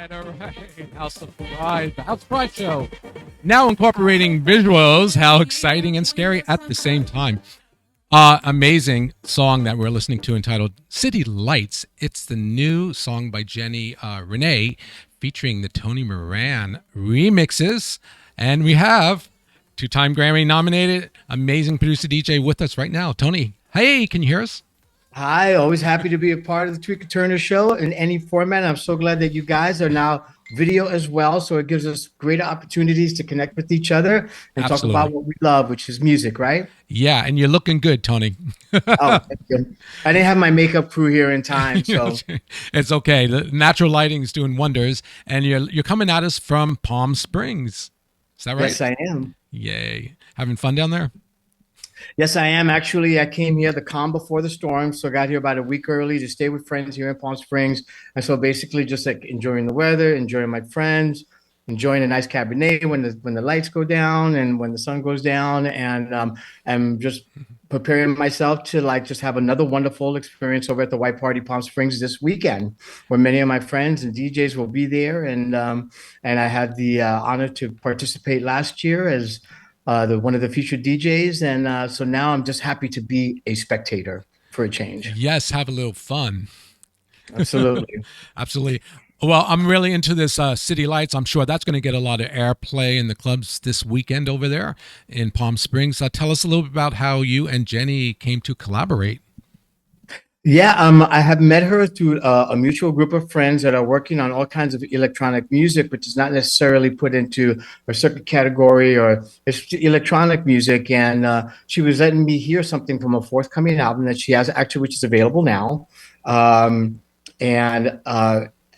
All right. House of Pride, the House of Pride show. Now incorporating visuals, how exciting and scary at the same time. Amazing song that we're listening to entitled City Lights. It's the new song by Jenny Renee featuring the Tony Moran remixes. And we have two-time Grammy nominated amazing producer DJ with us right now. Tony, hey, can you hear us? Hi, always happy to be a part of the Tweaker Turner show in any format. I'm so glad that you guys are now video as well. So it gives us greater opportunities to connect with each other and talk Absolutely. about what we love, which is music, right? Yeah, and you're looking good, Tony. Oh, thank you. I didn't have my makeup crew here in time, so It's okay. The natural lighting is doing wonders, and you're coming at us from Palm Springs. Is that right? yes, I am. Yay! Having fun down there? Yes, I am. Actually, I came here the calm before the storm. So I got here about a week early to stay with friends here in Palm Springs. And so basically just like enjoying the weather, enjoying my friends, enjoying a nice Cabernet when the lights go down and when the sun goes down. And I'm just preparing myself to like just have another wonderful experience over at the White Party Palm Springs this weekend, where many of my friends and DJs will be there. And I had the honor to participate last year as the one of the featured DJs, and so now I'm just happy to be a spectator for a change. Yes, have a little fun. Absolutely. Absolutely. Well, I'm really into this City Lights. I'm sure that's going to get a lot of airplay in the clubs this weekend over there in Palm Springs. Tell us a little bit about how you and Jenny came to collaborate. Yeah, I have met her through a mutual group of friends that are working on all kinds of electronic music, which is not necessarily put into a certain category or it's electronic music. And she was letting me hear something from a forthcoming album that she has actually, which is available now. Um, and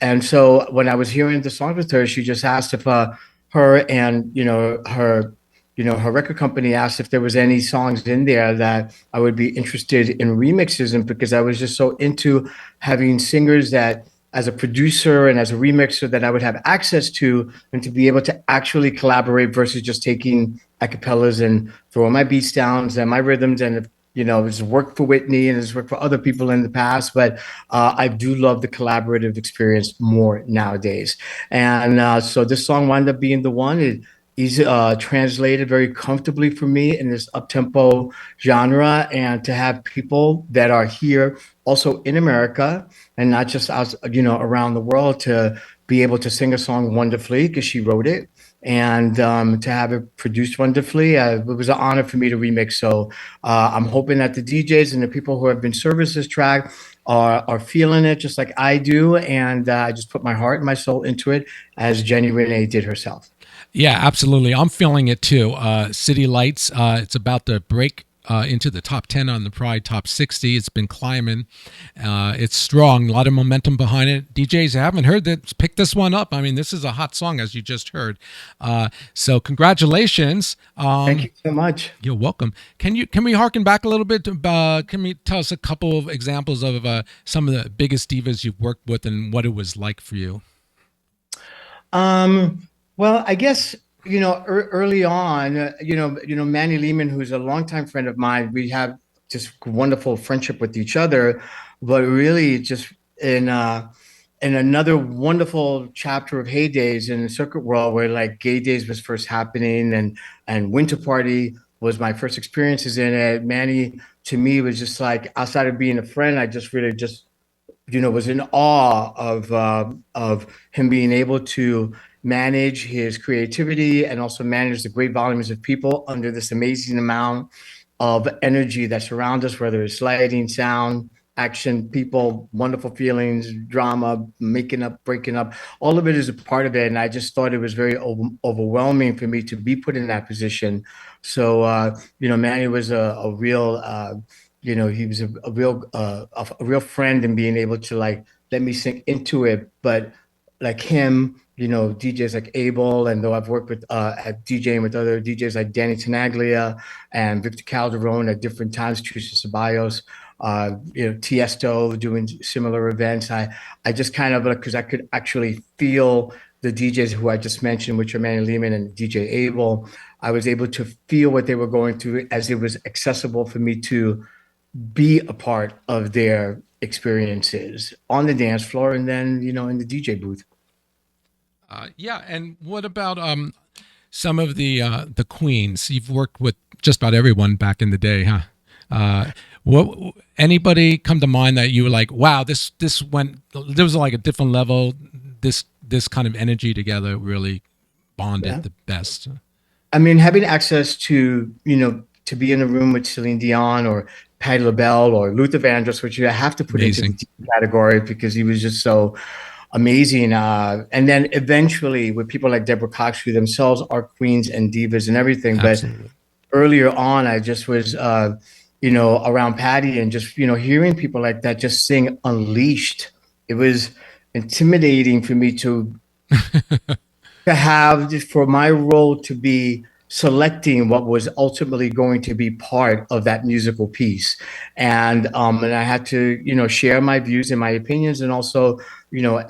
and so when I was hearing the songs with her, she just asked if her and her record company asked if there was any songs in there that I would be interested in remixes, and because I was just so into having singers that as a producer and as a remixer that I would have access to and to be able to actually collaborate versus just taking acapellas and throwing my beats down and my rhythms. And it's worked for Whitney and it's worked for other people in the past, but I do love the collaborative experience more nowadays. And so this song wound up being the one. He's translated very comfortably for me in this up-tempo genre, and to have people that are here also in America and not just us, around the world to be able to sing a song wonderfully because she wrote it and to have it produced wonderfully. It was an honor for me to remix. So I'm hoping that the DJs and the people who have been serviced this track are feeling it just like I do. And I just put my heart and my soul into it as Jenny Renee did herself. Yeah, absolutely. I'm feeling it too. City Lights, it's about to break into the top 10 on the Pride Top 60. It's been climbing. It's strong, a lot of momentum behind it. DJs haven't heard that, pick this one up. I mean, this is a hot song, as you just heard. So congratulations. Thank you so much. You're welcome. Can we harken back a little bit? Can we tell us a couple of examples of some of the biggest divas you've worked with and what it was like for you? Well, I guess early on, Manny Lehman, who's a longtime friend of mine, we have just wonderful friendship with each other, but really just in in another wonderful chapter of heydays in the circuit world, where like Gay Days was first happening, and Winter Party was my first experiences in it. Manny to me was just like outside of being a friend, I just really just was in awe of him being able to manage his creativity and also manage the great volumes of people under this amazing amount of energy that surrounds us, whether it's lighting, sound, action, people, wonderful feelings, drama, making up, breaking up. All of it is a part of it. And I just thought it was very overwhelming for me to be put in that position. So, Manny was a real, he was a real friend in being able to like let me sink into it. But like him, DJs like Abel, and though I've worked with at DJing with other DJs like Danny Tenaglia and Victor Calderon at different times, Trisha Ceballos, Tiesto doing similar events. I just kind of because I could actually feel the DJs who I just mentioned, which are Manny Lehman and DJ Abel. I was able to feel what they were going through as it was accessible for me to be a part of their experiences on the dance floor and then in the DJ booth. Yeah, and what about some of the queens? You've worked with just about everyone back in the day, huh? What anybody come to mind that you were like, wow, this went, there was like a different level. This kind of energy together really bonded Yeah. the best. I mean, having access to, to be in a room with Celine Dion or Patti LaBelle or Luther Vandross, which you have to put into the Amazing, team category because he was just so amazing. And then eventually with people like Deborah Cox, who themselves are queens and divas and everything. But absolutely. earlier on, I just was, around Patty and just, hearing people like that just sing Unleashed. It was intimidating for me to have just for my role to be selecting what was ultimately going to be part of that musical piece, and I had to share my views and my opinions, and also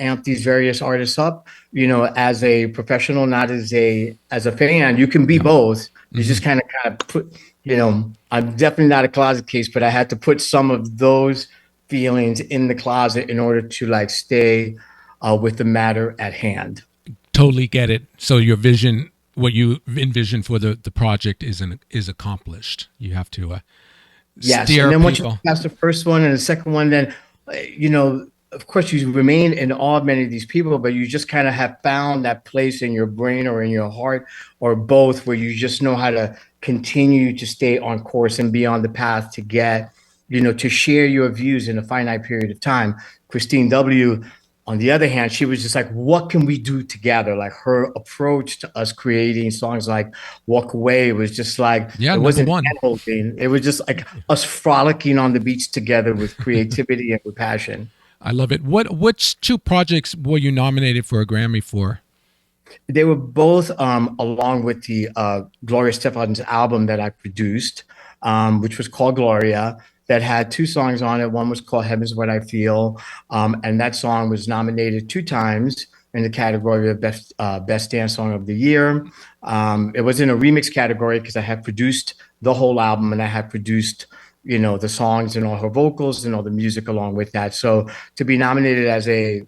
amp these various artists up, as a professional, not as a fan. You can be Yeah. both. You Hmm. just kind of put, I'm definitely not a closet case, but I had to put some of those feelings in the closet in order to like stay with the matter at hand. Totally get it. So your vision, what you envision for the project, is accomplished. You have to Yes, and steer then once you people. pass the first one and the second one, then of course, you remain in awe of many of these people, but you just kind of have found that place in your brain or in your heart or both, where you just know how to continue to stay on course and be on the path to get, to share your views in a finite period of time. Christine W., on the other hand, she was just like, what can we do together? Like her approach to us creating songs like Walk Away was just like, Yeah, it number wasn't one. hand holding. It was just like us frolicking on the beach together with creativity and with passion. I love it. Which two projects were you nominated for a Grammy for? They were both along with the Gloria Stefan's album that I produced, which was called Gloria, that had two songs on it. One was called Heaven's What I Feel, and that song was nominated two times in the category of best dance song of the year. It was in a remix category because I had produced the whole album and I had produced the songs and all her vocals and all the music along with that. So to be nominated as a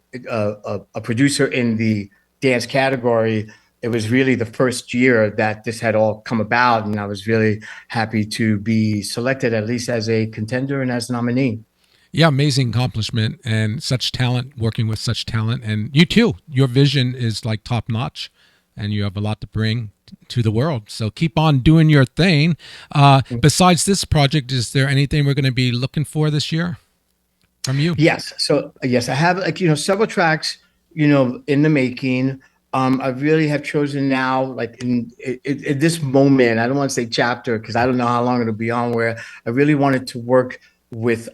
producer in the dance category, it was really the first year that this had all come about, and I was really happy to be selected at least as a contender and as a nominee. Yeah, amazing accomplishment and such talent, working with such talent. And you too, your vision is like top notch and you have a lot to bring to the world. So keep on doing your thing. Besides this project, is there anything we're going to be looking for this year from you? Yes. So yes, I have like, several tracks, in the making. I really have chosen now, like in this moment, I don't want to say chapter because I don't know how long it'll be on, where I really wanted to work with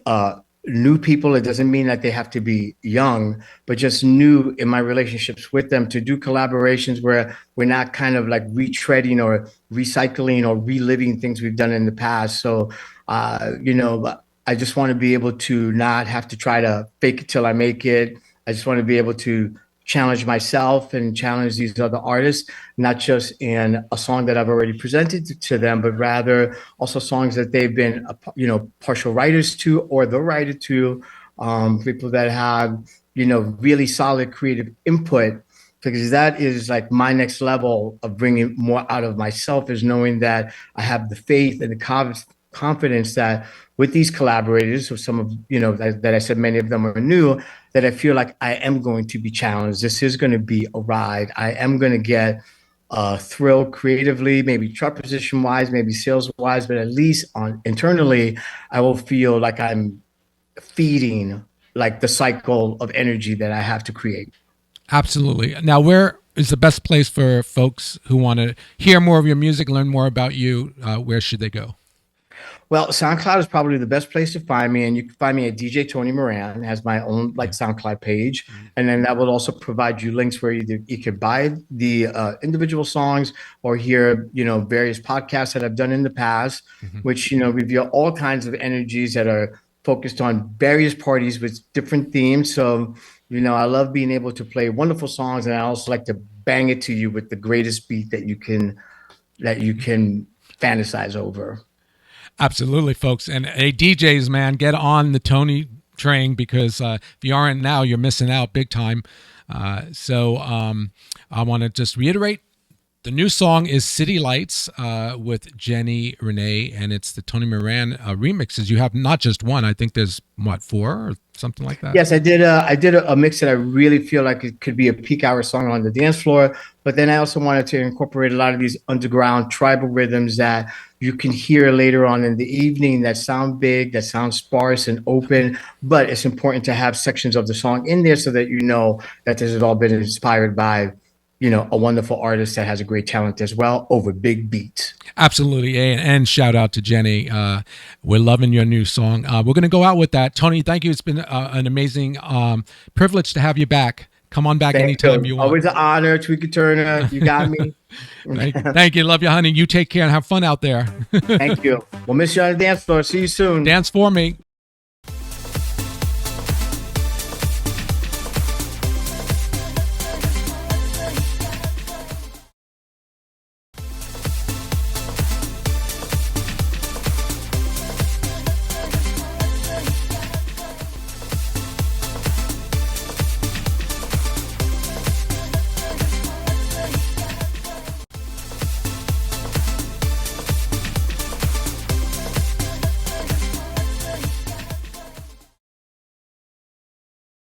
new people. It doesn't mean that they have to be young, but just new in my relationships with them, to do collaborations where we're not kind of like retreading or recycling or reliving things we've done in the past. So, I just want to be able to not have to try to fake it till I make it. I just want to be able to challenge myself and challenge these other artists, not just in a song that I've already presented to them, but rather also songs that they've been, partial writers to or the writer to, people that have, really solid creative input, because that is like my next level of bringing more out of myself, is knowing that I have the faith and the confidence that with these collaborators, or some of that I said many of them are new, that I feel like I am going to be challenged. This is going to be a ride. I am going to get thrilled creatively, maybe truck position wise, maybe sales wise, but at least on internally, I will feel like I'm feeding like the cycle of energy that I have to create. Absolutely. Now, where is the best place for folks who want to hear more of your music, learn more about you? Where should they go? Well, SoundCloud is probably the best place to find me, and you can find me at DJ Tony Moran. Has my own like Yeah. SoundCloud page, Mhm. and then that will also provide you links where you can buy the individual songs or hear various podcasts that I've done in the past, Mhm. which reveal all kinds of energies that are focused on various parties with different themes. So I love being able to play wonderful songs, and I also like to bang it to you with the greatest beat that you can fantasize over. Absolutely, folks. And hey, DJs, man, get on the Tony train because if you aren't now, you're missing out big time. So I want to just reiterate. The new song is City Lights with Jenny Renee, and it's the Tony Moran remixes. You have not just one. I think there's, what, 4 or something like that? Yes, I did. I did a mix that I really feel like it could be a peak hour song on the dance floor. But then I also wanted to incorporate a lot of these underground tribal rhythms that you can hear later on in the evening that sound big, that sound sparse and open. But it's important to have sections of the song in there so that you know that this has all been inspired by, a wonderful artist that has a great talent as well over big beats. Absolutely. And shout out to Jenny. We're loving your new song. We're going to go out with that. Tony, thank you. It's been an amazing privilege to have you back. Come on back anytime you want. Always an honor. Tweaker Turner, you got me. Thank you. Love you, honey. You take care and have fun out there. Thank you. We'll miss you on the dance floor. See you soon. Dance for me.